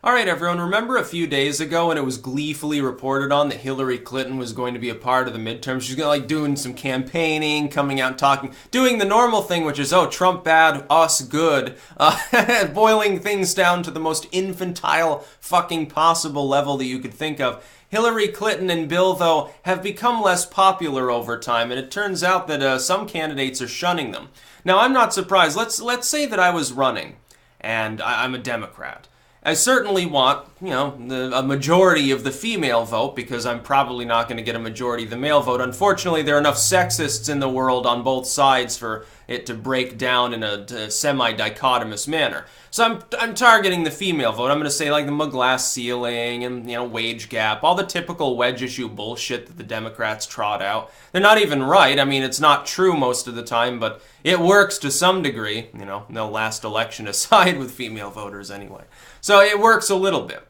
All right, everyone, remember a few days ago when it was gleefully reported on that Hillary Clinton was going to be a part of the midterms? She's going to doing some campaigning, coming out and talking, doing the normal thing, which is, oh, Trump bad, us good, boiling things down to the most infantile fucking possible level that you could think of. Hillary Clinton and Bill, though, have become less popular over time, and it turns out that some candidates are shunning them. Now, I'm not surprised. Let's say that I was running, and I'm a Democrat. I certainly want, a majority of the female vote because I'm probably not going to get a majority of the male vote. Unfortunately, there are enough sexists in the world on both sides for it to break down in a semi-dichotomous manner. So I'm targeting the female vote. I'm going to say like the glass ceiling and, wage gap, all the typical wedge issue bullshit that the Democrats trot out. They're not even right. I mean, it's not true most of the time, but it works to some degree. No last election aside with female voters anyway. So it works a little bit.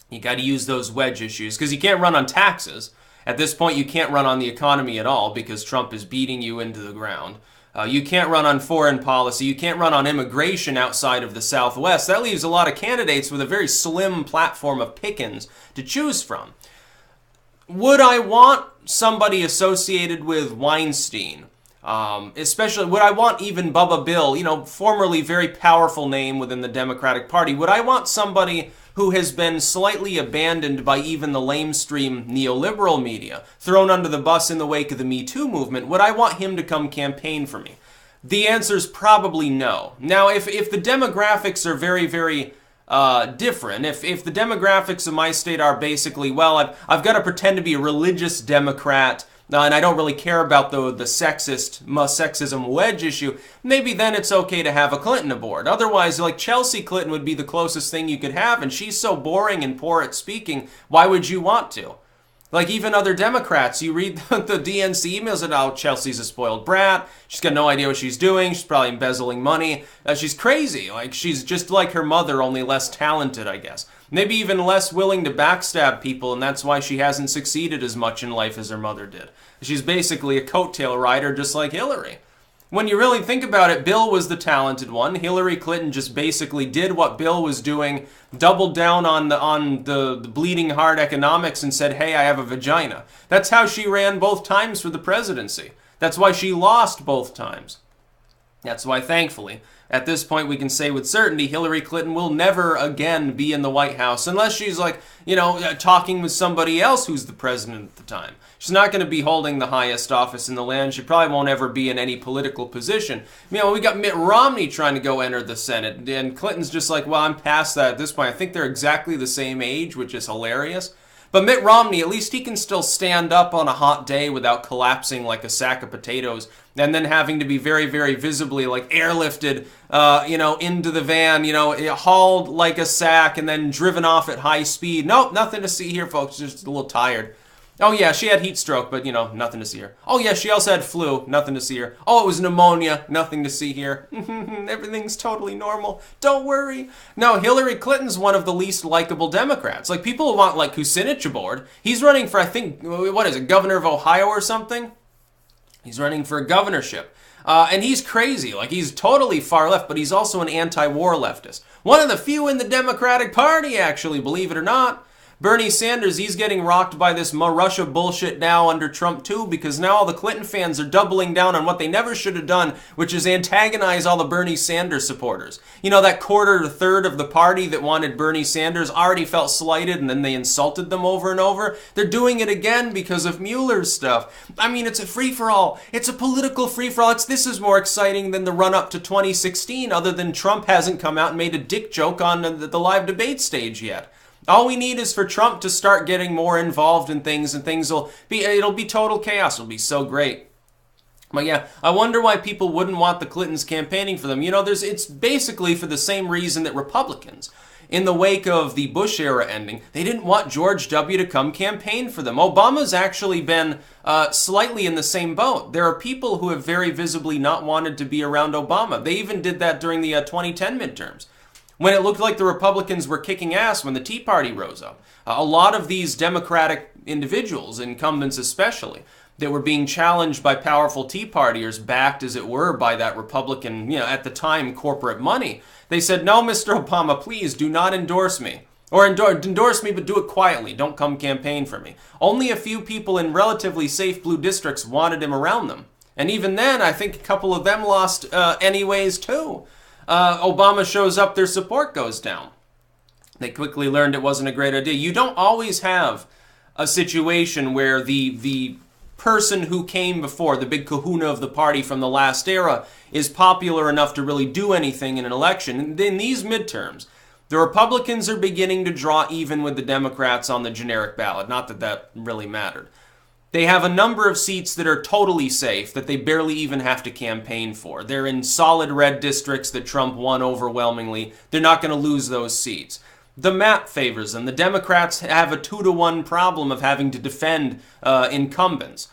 You got to use those wedge issues because you can't run on taxes. At this point, you can't run on the economy at all because Trump is beating you into the ground. You can't run on foreign policy. You can't run on immigration outside of the Southwest. That leaves a lot of candidates with a very slim platform of pickings to choose from. Would I want somebody associated with Weinstein? Especially, would I want even Bubba Bill, formerly very powerful name within the Democratic Party? Would I want somebody who has been slightly abandoned by even the lamestream neoliberal media, thrown under the bus in the wake of the Me Too movement? Would I want him to come campaign for me? The answer is probably no. Now, if the demographics are very, very different, if the demographics of my state are basically, well, I've got to pretend to be a religious Democrat, and I don't really care about the sexism wedge issue, maybe then it's okay to have a Clinton aboard. Otherwise, like Chelsea Clinton would be the closest thing you could have, and she's so boring and poor at speaking, why would you want to? Like even other Democrats, you read the DNC emails and oh, Chelsea's a spoiled brat, she's got no idea what she's doing, she's probably embezzling money, she's crazy, like she's just like her mother, only less talented, I guess. Maybe even less willing to backstab people, and that's why she hasn't succeeded as much in life as her mother did. She's basically a coattail rider just like Hillary. When you really think about it, Bill was the talented one. Hillary Clinton just basically did what Bill was doing, doubled down on the bleeding heart economics and said, hey, I have a vagina. That's how she ran both times for the presidency. That's why she lost both times. That's why, thankfully, at this point we can say with certainty Hillary Clinton will never again be in the White House unless she's like, talking with somebody else who's the president at the time. She's not going to be holding the highest office in the land. She probably won't ever be in any political position. We got Mitt Romney trying to go enter the Senate, and Clinton's just like, well, I'm past that at this point. I think they're exactly the same age, which is hilarious. But Mitt Romney, at least he can still stand up on a hot day without collapsing like a sack of potatoes and then having to be very, very visibly like airlifted, into the van, hauled like a sack and then driven off at high speed. Nope, nothing to see here, folks. Just a little tired. Oh, yeah, she had heat stroke, but, nothing to see here. Oh, yeah, she also had flu. Nothing to see here. Oh, it was pneumonia. Nothing to see here. Everything's totally normal. Don't worry. No, Hillary Clinton's one of the least likable Democrats. Like, people want, like, Kucinich aboard. He's running for, I think, governor of Ohio or something? He's running for a governorship. And he's crazy. Like, he's totally far left, but he's also an anti-war leftist. One of the few in the Democratic Party, actually, believe it or not. Bernie Sanders, he's getting rocked by this Russia bullshit now under Trump too, because now all the Clinton fans are doubling down on what they never should have done, which is antagonize all the Bernie Sanders supporters. That quarter to third of the party that wanted Bernie Sanders already felt slighted and then they insulted them over and over. They're doing it again because of Mueller's stuff. I mean, it's a free-for-all. It's a political free-for-all. This is more exciting than the run-up to 2016, other than Trump hasn't come out and made a dick joke on the live debate stage yet. All we need is for Trump to start getting more involved in things, and it'll be total chaos. It'll be so great. But yeah, I wonder why people wouldn't want the Clintons campaigning for them. It's basically for the same reason that Republicans, in the wake of the Bush era ending, they didn't want George W. to come campaign for them. Obama's actually been slightly in the same boat. There are people who have very visibly not wanted to be around Obama. They even did that during the 2010 midterms, when it looked like the Republicans were kicking ass when the Tea Party rose up. A lot of these Democratic individuals, incumbents especially, that were being challenged by powerful Tea Partiers, backed, as it were, by that Republican, at the time, corporate money. They said, no, Mr. Obama, please do not endorse me. Or endorse me, but do it quietly. Don't come campaign for me. Only a few people in relatively safe blue districts wanted him around them. And even then, I think a couple of them lost anyways, too. Obama shows up, their support goes down. They quickly learned it wasn't a great idea. You don't always have a situation where the person who came before, the big kahuna of the party from the last era, is popular enough to really do anything in an election. And in these midterms, the Republicans are beginning to draw even with the Democrats on the generic ballot. Not that that really mattered. They have a number of seats that are totally safe, that they barely even have to campaign for. They're in solid red districts that Trump won overwhelmingly. They're not going to lose those seats. The map favors them. The Democrats have a 2-to-1 problem of having to defend incumbents.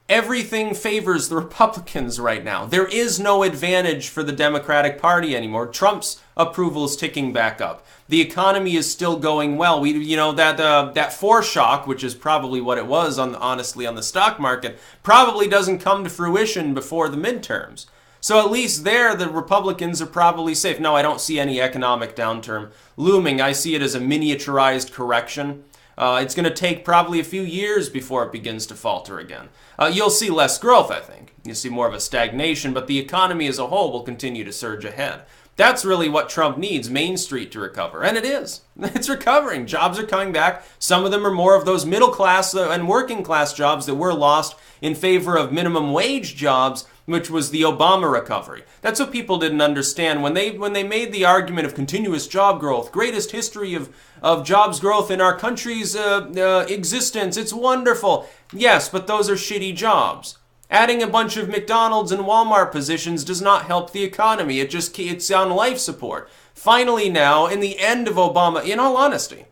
Everything favors the Republicans right now. There is no advantage for the Democratic Party anymore. Trump's approval is ticking back up. The economy is still going well. That foreshock, which is probably what it was, honestly, on the stock market, probably doesn't come to fruition before the midterms. So at least there, the Republicans are probably safe. No, I don't see any economic downturn looming. I see it as a miniaturized correction. It's going to take probably a few years before it begins to falter again. You'll see less growth, I think. You'll see more of a stagnation, but the economy as a whole will continue to surge ahead. That's really what Trump needs, Main Street to recover. And it is. It's recovering. Jobs are coming back. Some of them are more of those middle class and working class jobs that were lost in favor of minimum wage jobs, which was the Obama recovery. That's what people didn't understand. When they made the argument of continuous job growth, greatest history of jobs growth in our country's existence, it's wonderful. Yes, but those are shitty jobs. Adding a bunch of McDonald's and Walmart positions does not help the economy. It's on life support. Finally now, in the end of Obama, in all honesty,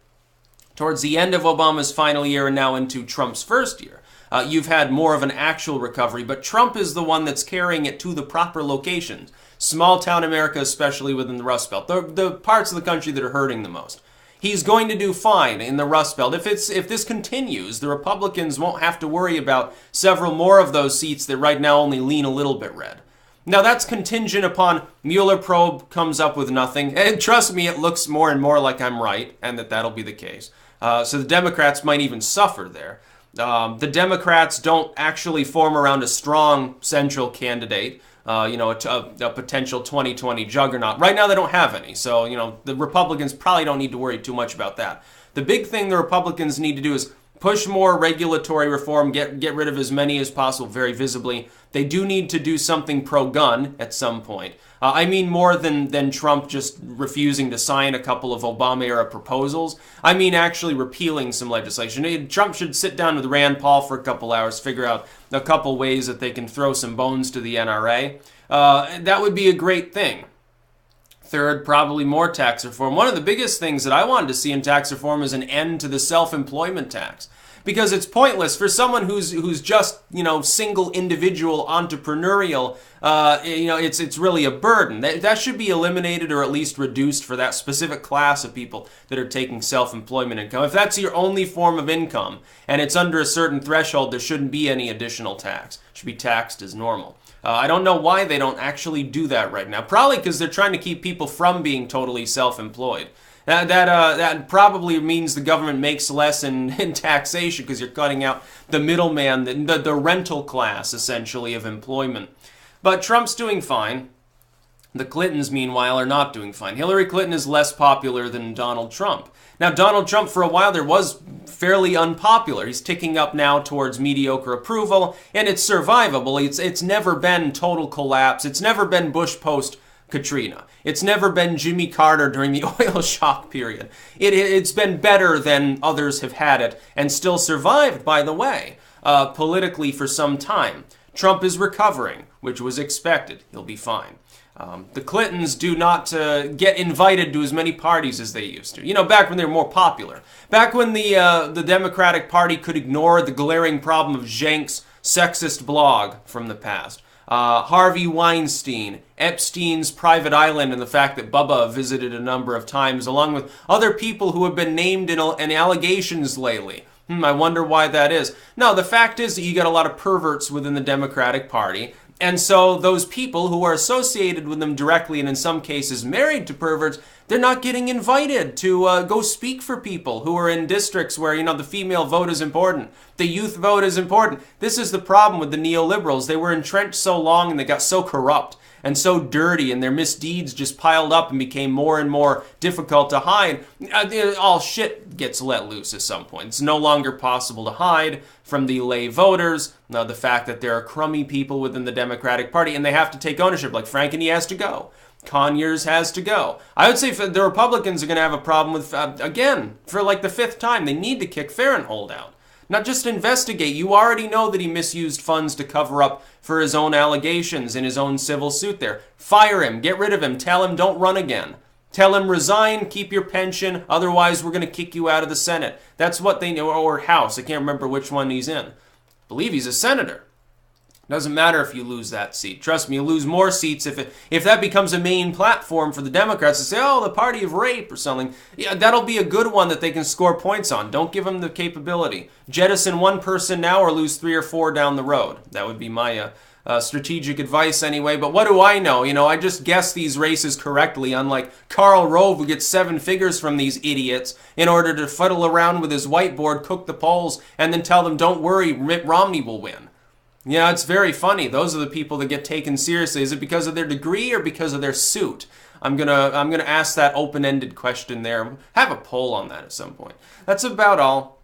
towards the end of Obama's final year and now into Trump's first year, you've had more of an actual recovery, but Trump is the one that's carrying it to the proper locations. Small town America, especially within the Rust Belt, the parts of the country that are hurting the most. He's going to do fine in the Rust Belt. If this continues, the Republicans won't have to worry about several more of those seats that right now only lean a little bit red. Now, that's contingent upon Mueller probe comes up with nothing. And trust me, it looks more and more like I'm right, and that'll be the case. So the Democrats might even suffer there. The Democrats don't actually form around a strong central candidate, a potential 2020 juggernaut. Right now, they don't have any. So, the Republicans probably don't need to worry too much about that. The big thing the Republicans need to do is push more regulatory reform, get rid of as many as possible very visibly. They do need to do something pro-gun at some point. I mean more than Trump just refusing to sign a couple of Obama-era proposals. I mean actually repealing some legislation. Trump should sit down with Rand Paul for a couple hours, figure out a couple ways that they can throw some bones to the NRA. That would be a great thing. Third, probably more tax reform. One of the biggest things that I wanted to see in tax reform is an end to the self-employment tax. Because it's pointless for someone who's just, single individual entrepreneurial, it's really a burden. That should be eliminated or at least reduced for that specific class of people that are taking self-employment income. If that's your only form of income and it's under a certain threshold, there shouldn't be any additional tax. It should be taxed as normal. I don't know why they don't actually do that right now. Probably because they're trying to keep people from being totally self-employed. That probably means the government makes less in taxation because you're cutting out the middleman, the rental class, essentially, of employment. But Trump's doing fine. The Clintons, meanwhile, are not doing fine. Hillary Clinton is less popular than Donald Trump. Now, Donald Trump, for a while there, was fairly unpopular. He's ticking up now towards mediocre approval, and it's survivable. It's never been total collapse. It's never been Bush post-Katrina. It's never been Jimmy Carter during the oil shock period. It's been better than others have had it, and still survived, by the way, politically for some time. Trump is recovering, which was expected. He'll be fine. The Clintons do not get invited to as many parties as they used to. Back when they were more popular. Back when the Democratic Party could ignore the glaring problem of Cenk's sexist blog from the past. Harvey Weinstein, Epstein's private island, and the fact that Bubba visited a number of times, along with other people who have been named in allegations lately. I wonder why that is. No, the fact is that you get a lot of perverts within the Democratic Party. And so those people who are associated with them directly and in some cases married to perverts, they're not getting invited to go speak for people who are in districts where, the female vote is important. The youth vote is important. This is the problem with the neoliberals. They were entrenched so long and they got so corrupt and so dirty, and their misdeeds just piled up and became more and more difficult to hide. All shit gets let loose at some point. It's no longer possible to hide from the lay voters. Now, the fact that there are crummy people within the Democratic Party, and they have to take ownership. Like Franken has to go. Conyers has to go. I would say the Republicans are going to have a problem with, again, for like the 5th time, they need to kick Farenthold out. Not just investigate. You already know that he misused funds to cover up for his own allegations in his own civil suit there. Fire him. Get rid of him. Tell him don't run again. Tell him resign, keep your pension, otherwise we're going to kick you out of the Senate. That's what they know, or House. I can't remember which one he's in. I believe he's a senator. Doesn't matter if you lose that seat. Trust me, you'll lose more seats if that becomes a main platform for the Democrats to say, oh, the party of rape or something. Yeah, that'll be a good one that they can score points on. Don't give them the capability. Jettison one person now or lose 3 or 4 down the road. That would be my strategic advice anyway. But what do I know? I just guess these races correctly, unlike Karl Rove, who gets 7 figures from these idiots in order to fiddle around with his whiteboard, cook the polls, and then tell them, don't worry, Mitt Romney will win. It's very funny. Those are the people that get taken seriously. Is it because of their degree or because of their suit? I'm gonna ask that open-ended question there. Have a poll on that at some point. That's about all.